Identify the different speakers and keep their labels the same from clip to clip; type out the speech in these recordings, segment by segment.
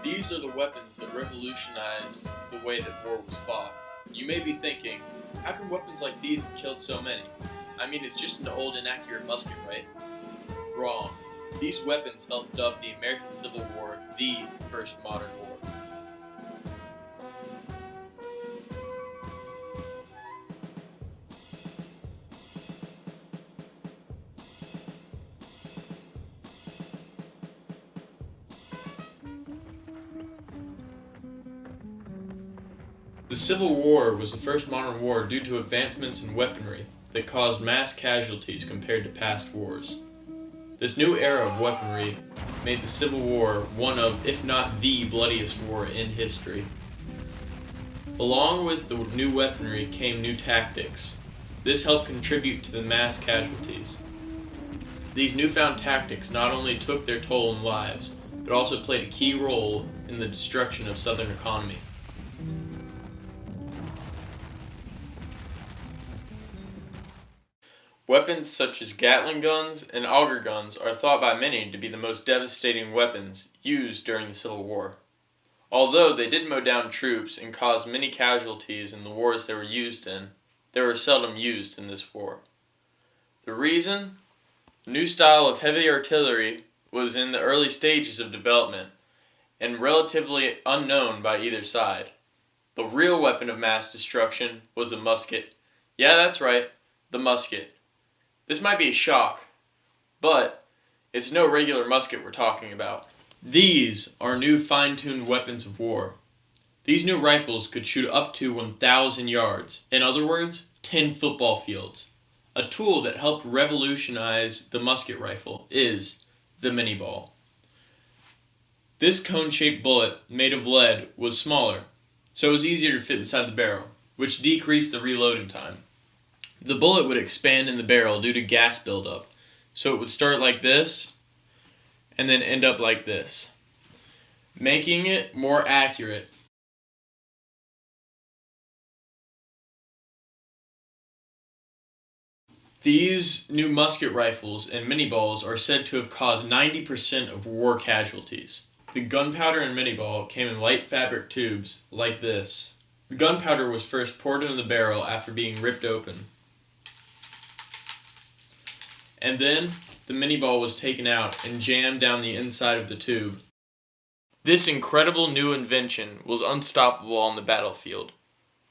Speaker 1: These are the weapons that revolutionized the way that war was fought. You may be thinking, how can weapons like these have killed so many? I mean, it's just an old inaccurate musket, right? Wrong. These weapons helped dub the American Civil War the first modern war. The Civil War was the first modern war due to advancements in weaponry that caused mass casualties compared to past wars. This new era of weaponry made the Civil War one of, if not the bloodiest war in history. Along with the new weaponry came new tactics. This helped contribute to the mass casualties. These newfound tactics not only took their toll in lives, but also played a key role in the destruction of Southern economy. Weapons such as Gatling guns and auger guns are thought by many to be the most devastating weapons used during the Civil War. Although they did mow down troops and cause many casualties in the wars they were used in, they were seldom used in this war. The reason? The new style of heavy artillery was in the early stages of development and relatively unknown by either side. The real weapon of mass destruction was the musket. Yeah, that's right, the musket. This might be a shock, but it's no regular musket we're talking about. These are new fine-tuned weapons of war. These new rifles could shoot up to 1,000 yards, in other words, 10 football fields. A tool that helped revolutionize the musket rifle is the mini ball. This cone-shaped bullet, made of lead, was smaller, so it was easier to fit inside the barrel, which decreased the reloading time. The bullet would expand in the barrel due to gas buildup, so it would start like this and then end up like this, making it more accurate. These new musket rifles and mini balls are said to have caused 90% of war casualties. The gunpowder and mini ball came in light fabric tubes like this. The gunpowder was first poured into the barrel after being ripped open. And then, the mini ball was taken out and jammed down the inside of the tube. This incredible new invention was unstoppable on the battlefield.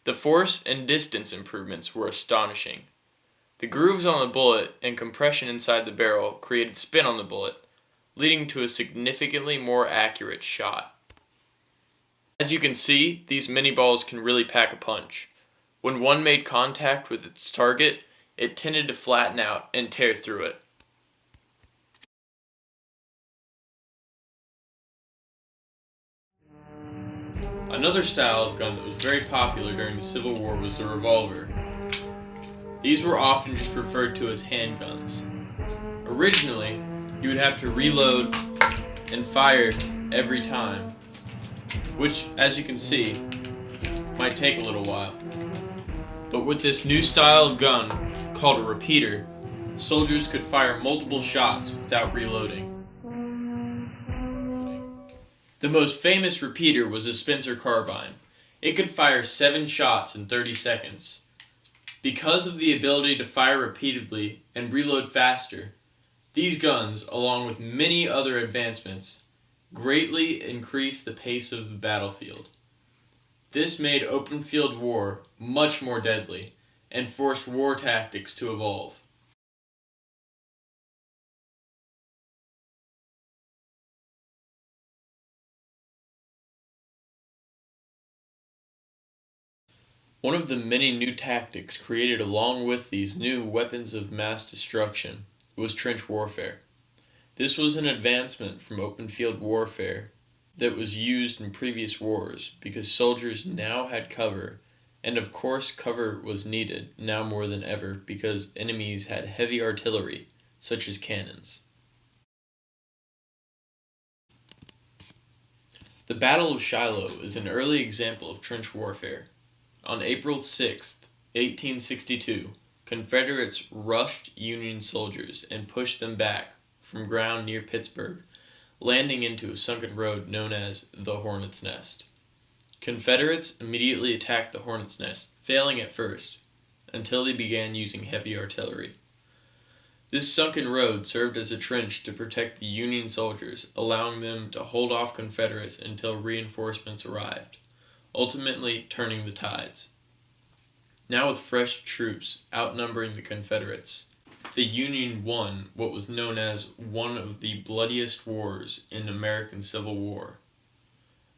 Speaker 1: The force and distance improvements were astonishing. The grooves on the bullet and compression inside the barrel created spin on the bullet, leading to a significantly more accurate shot. As you can see, these mini balls can really pack a punch. When one made contact with its target, it tended to flatten out and tear through it. Another style of gun that was very popular during the Civil War was the revolver. These were often just referred to as handguns. Originally, you would have to reload and fire every time, which, as you can see, might take a little while. But with this new style of gun, called a repeater, soldiers could fire multiple shots without reloading. The most famous repeater was the Spencer carbine. It could fire 7 shots in 30 seconds. Because of the ability to fire repeatedly and reload faster, these guns, along with many other advancements, greatly increased the pace of the battlefield. This made open field war much more deadly and forced war tactics to evolve. One of the many new tactics created along with these new weapons of mass destruction was trench warfare. This was an advancement from open field warfare that was used in previous wars because soldiers now had cover, and of course cover was needed now more than ever because enemies had heavy artillery such as cannons. The Battle of Shiloh is an early example of trench warfare. On April 6, 1862, Confederates rushed Union soldiers and pushed them back from ground near Pittsburgh, landing into a sunken road known as the Hornet's Nest. Confederates immediately attacked the Hornet's Nest, failing at first, until they began using heavy artillery. This sunken road served as a trench to protect the Union soldiers, allowing them to hold off Confederates until reinforcements arrived, ultimately turning the tides. Now with fresh troops outnumbering the Confederates, the Union won what was known as one of the bloodiest wars in American Civil War.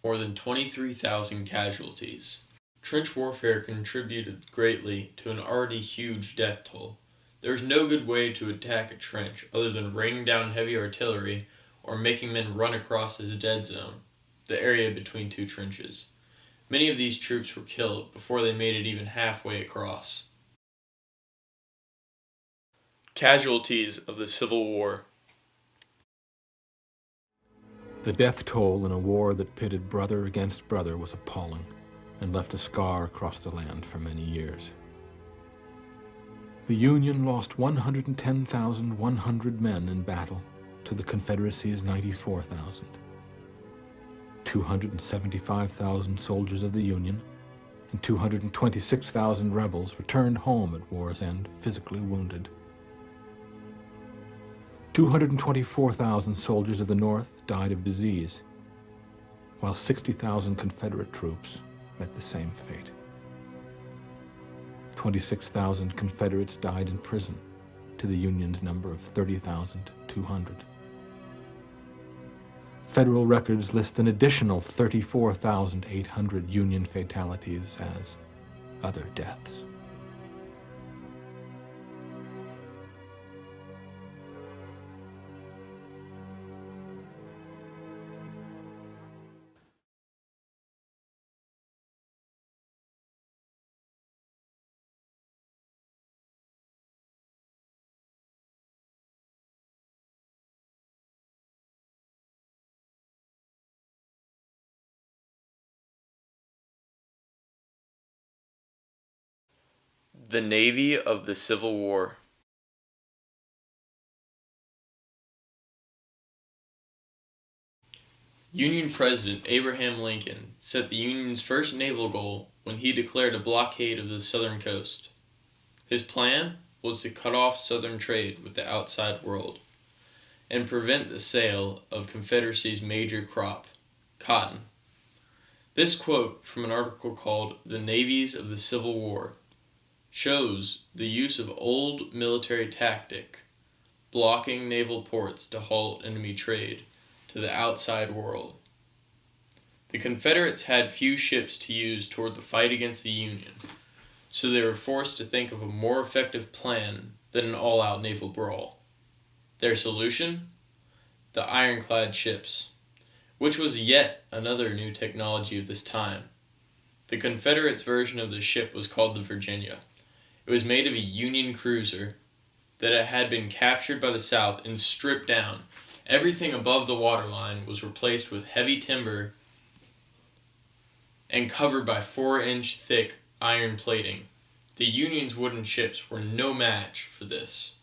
Speaker 1: More than 23,000 casualties. Trench warfare contributed greatly to an already huge death toll. There is no good way to attack a trench other than raining down heavy artillery or making men run across this dead zone, the area between two trenches. Many of these troops were killed before they made it even halfway across. Casualties of the Civil War.
Speaker 2: The death toll in a war that pitted brother against brother was appalling and left a scar across the land for many years. The Union lost 110,100 men in battle to the Confederacy's 94,000. 275,000 soldiers of the Union and 226,000 rebels returned home at war's end physically wounded. 224,000 soldiers of the North died of disease, while 60,000 Confederate troops met the same fate. 26,000 Confederates died in prison, to the Union's number of 30,200. Federal records list an additional 34,800 Union fatalities as other deaths.
Speaker 1: The Navy of the Civil War. Union President Abraham Lincoln set the Union's first naval goal when he declared a blockade of the southern coast. His plan was to cut off southern trade with the outside world and prevent the sale of Confederacy's major crop, cotton. This quote from an article called "The Navies of the Civil War" shows the use of old military tactic, blocking naval ports to halt enemy trade to the outside world. The Confederates had few ships to use toward the fight against the Union, so they were forced to think of a more effective plan than an all-out naval brawl. Their solution? The ironclad ships, which was yet another new technology of this time. The Confederates' version of the ship was called the Virginia. It was made of a Union cruiser that had been captured by the South and stripped down. Everything above the waterline was replaced with heavy timber and covered by 4-inch thick iron plating. The Union's wooden ships were no match for this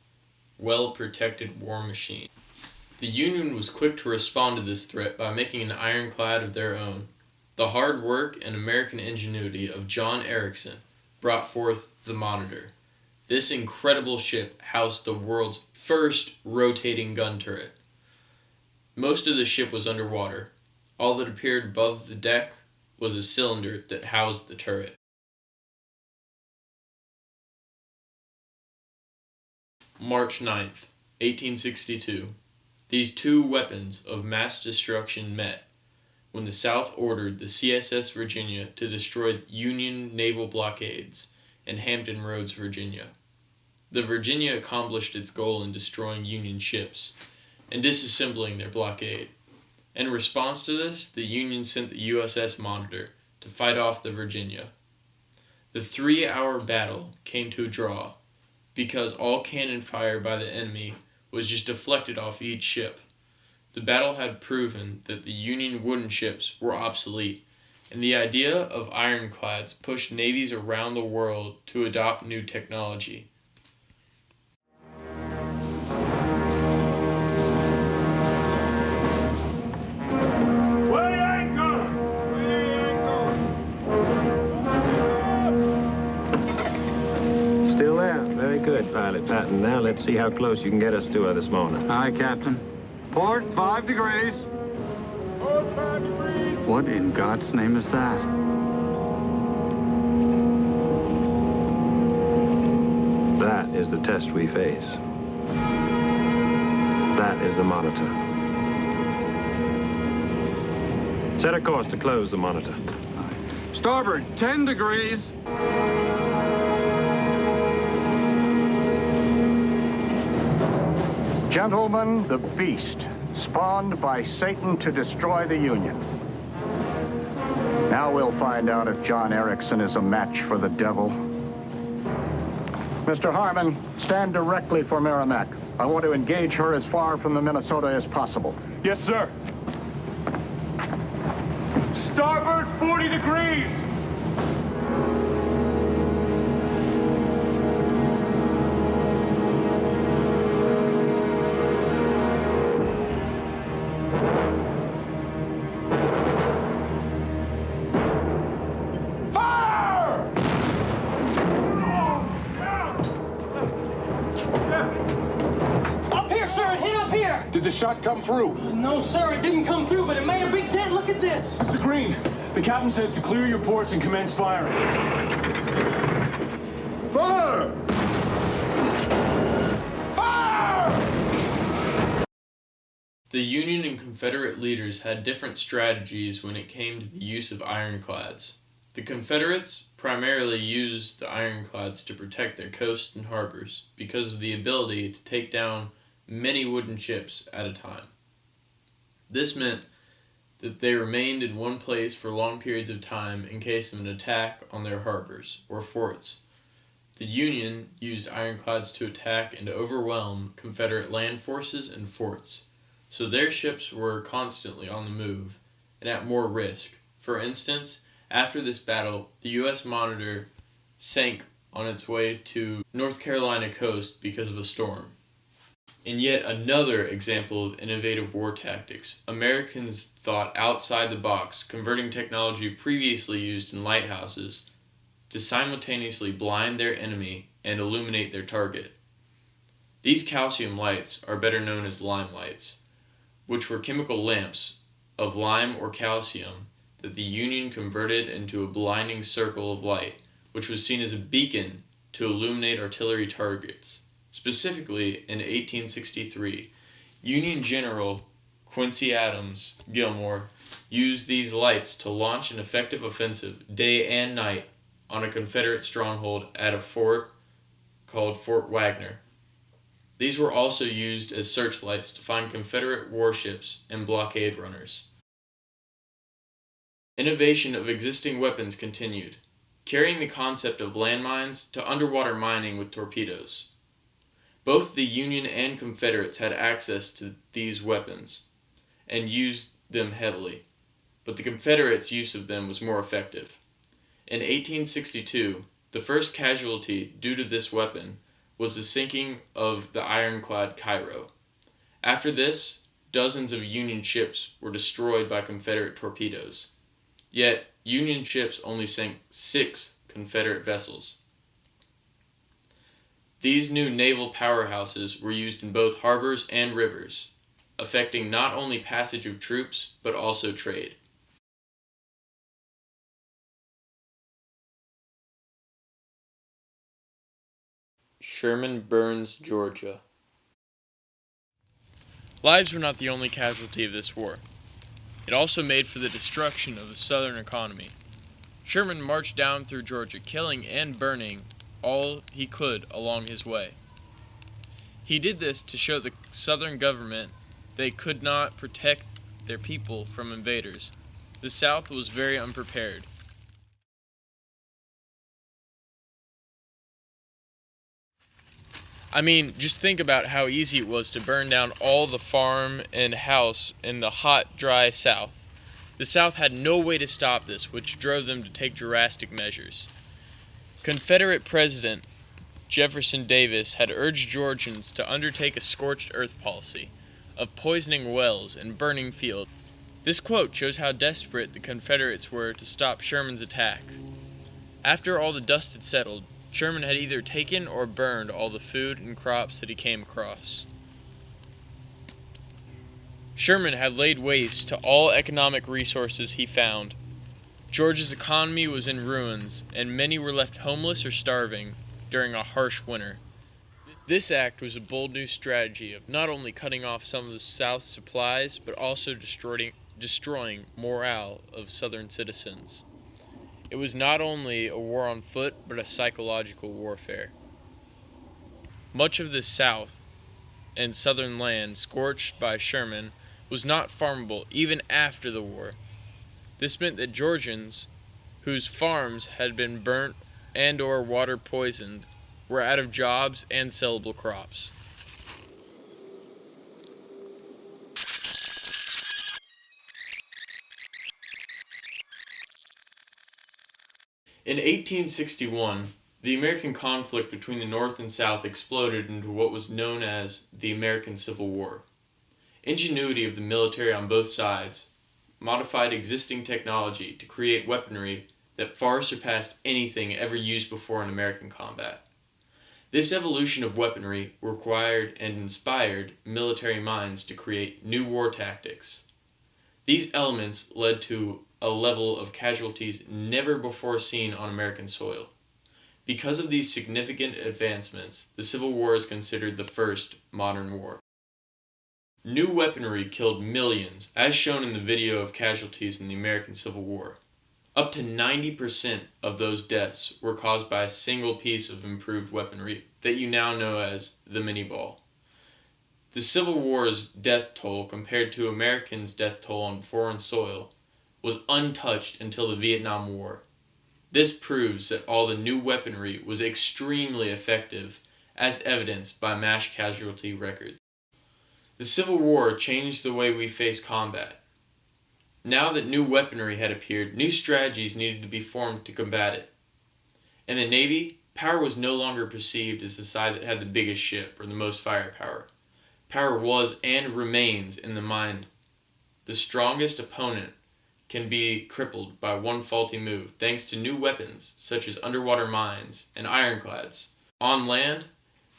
Speaker 1: well-protected war machine. The Union was quick to respond to this threat by making an ironclad of their own. The hard work and American ingenuity of John Erickson brought forth the Monitor. This incredible ship housed the world's first rotating gun turret. Most of the ship was underwater. All that appeared above the deck was a cylinder that housed the turret. March 9th, 1862. These two weapons of mass destruction met when the South ordered the CSS Virginia to destroy Union naval blockades in Hampton Roads, Virginia. The Virginia accomplished its goal in destroying Union ships and disassembling their blockade. In response to this, the Union sent the USS Monitor to fight off the Virginia. The 3-hour battle came to a draw because all cannon fire by the enemy was just deflected off each ship. The battle had proven that the Union wooden ships were obsolete, and the idea of ironclads pushed navies around the world to adopt new technology.
Speaker 3: Pilot Patton, now let's see how close you can get us to her this morning.
Speaker 4: Aye, Captain. Port 5 degrees.
Speaker 5: Port 5 degrees.
Speaker 4: What in God's name is that?
Speaker 3: That is the test we face. That is the monitor. Set a course to close the monitor.
Speaker 4: Starboard 10 degrees.
Speaker 6: Gentlemen, the beast, spawned by Satan to destroy the Union. Now we'll find out if John Erickson is a match for the devil. Mr. Harmon, stand directly for Merrimack. I want to engage her as far from the Minnesota as possible.
Speaker 5: Yes, sir. Starboard 40 degrees. Did the shot come through?
Speaker 7: No, sir, it didn't come through, but it made a big dent. Look at this.
Speaker 5: Mr. Green, the captain says to clear your ports and commence firing. Fire! Fire!
Speaker 1: The Union and Confederate leaders had different strategies when it came to the use of ironclads. The Confederates primarily used the ironclads to protect their coasts and harbors because of the ability to take down many wooden ships at a time. This meant that they remained in one place for long periods of time in case of an attack on their harbors or forts. The Union used ironclads to attack and overwhelm Confederate land forces and forts, so their ships were constantly on the move and at more risk. For instance, after this battle, the U.S. Monitor sank on its way to North Carolina coast because of a storm. In yet another example of innovative war tactics, Americans thought outside the box, converting technology previously used in lighthouses to simultaneously blind their enemy and illuminate their target. These calcium lights are better known as lime lights, which were chemical lamps of lime or calcium that the Union converted into a blinding circle of light, which was seen as a beacon to illuminate artillery targets. Specifically, in 1863, Union General Quincy Adams Gilmore used these lights to launch an effective offensive day and night on a Confederate stronghold at a fort called Fort Wagner. These were also used as searchlights to find Confederate warships and blockade runners. Innovation of existing weapons continued, carrying the concept of landmines to underwater mining with torpedoes. Both the Union and Confederates had access to these weapons and used them heavily, but the Confederates' use of them was more effective. In 1862, the first casualty due to this weapon was the sinking of the ironclad Cairo. After this, dozens of Union ships were destroyed by Confederate torpedoes. Yet, Union ships only sank 6 Confederate vessels. These new naval powerhouses were used in both harbors and rivers, affecting not only passage of troops, but also trade. Sherman burns Georgia. Lives were not the only casualty of this war. It also made for the destruction of the Southern economy. Sherman marched down through Georgia, killing and burning all he could along his way. He did this to show the Southern government they could not protect their people from invaders. The South was very unprepared. I mean, just think about how easy it was to burn down all the farm and house in the hot, dry South. The South had no way to stop this, which drove them to take drastic measures. Confederate President Jefferson Davis had urged Georgians to undertake a scorched earth policy of poisoning wells and burning fields. This quote shows how desperate the Confederates were to stop Sherman's attack. After all the dust had settled, Sherman had either taken or burned all the food and crops that he came across. Sherman had laid waste to all economic resources he found. Georgia's economy was in ruins, and many were left homeless or starving during a harsh winter. This act was a bold new strategy of not only cutting off some of the South's supplies, but also destroying morale of Southern citizens. It was not only a war on foot, but a psychological warfare. Much of the South and Southern land scorched by Sherman was not farmable even after the war. This meant that Georgians, whose farms had been burnt and or water poisoned, were out of jobs and sellable crops. In 1861, the American conflict between the North and South exploded into what was known as the American Civil War. Ingenuity of the military on both sides modified existing technology to create weaponry that far surpassed anything ever used before in American combat. This evolution of weaponry required and inspired military minds to create new war tactics. These elements led to a level of casualties never before seen on American soil. Because of these significant advancements, the Civil War is considered the first modern war. New weaponry killed millions, as shown in the video of casualties in the American Civil War. Up to 90% of those deaths were caused by a single piece of improved weaponry that you now know as the mini-ball. The Civil War's death toll compared to Americans' death toll on foreign soil was untouched until the Vietnam War. This proves that all the new weaponry was extremely effective, as evidenced by mass casualty records. The Civil War changed the way we face combat. Now that new weaponry had appeared, new strategies needed to be formed to combat it. In the Navy, power was no longer perceived as the side that had the biggest ship or the most firepower. Power was and remains in the mind. The strongest opponent can be crippled by one faulty move thanks to new weapons such as underwater mines and ironclads. On land,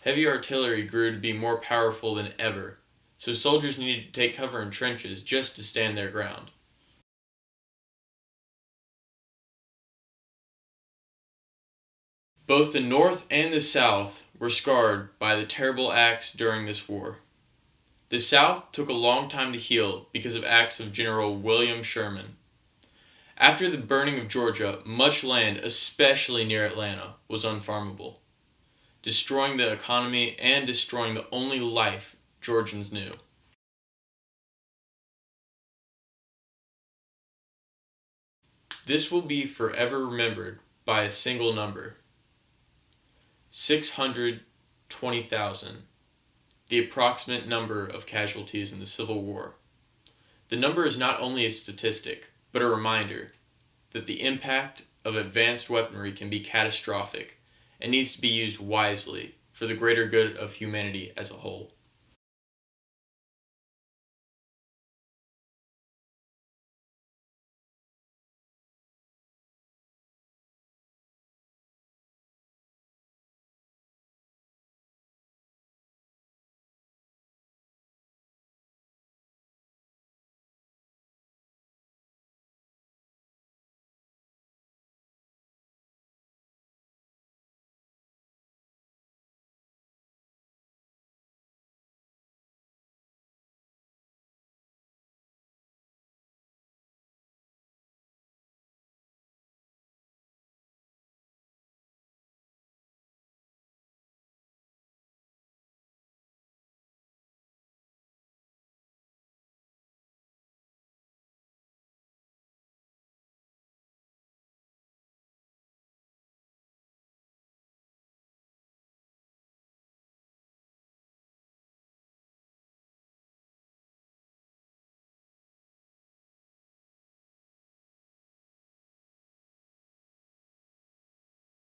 Speaker 1: heavy artillery grew to be more powerful than ever, so soldiers needed to take cover in trenches just to stand their ground. Both the North and the South were scarred by the terrible acts during this war. The South took a long time to heal because of acts of General William Sherman. After the burning of Georgia, much land, especially near Atlanta, was unfarmable, destroying the economy and destroying the only life Georgians knew. This will be forever remembered by a single number: 620,000, the approximate number of casualties in the Civil War. The number is not only a statistic, but a reminder that the impact of advanced weaponry can be catastrophic and needs to be used wisely for the greater good of humanity as a whole.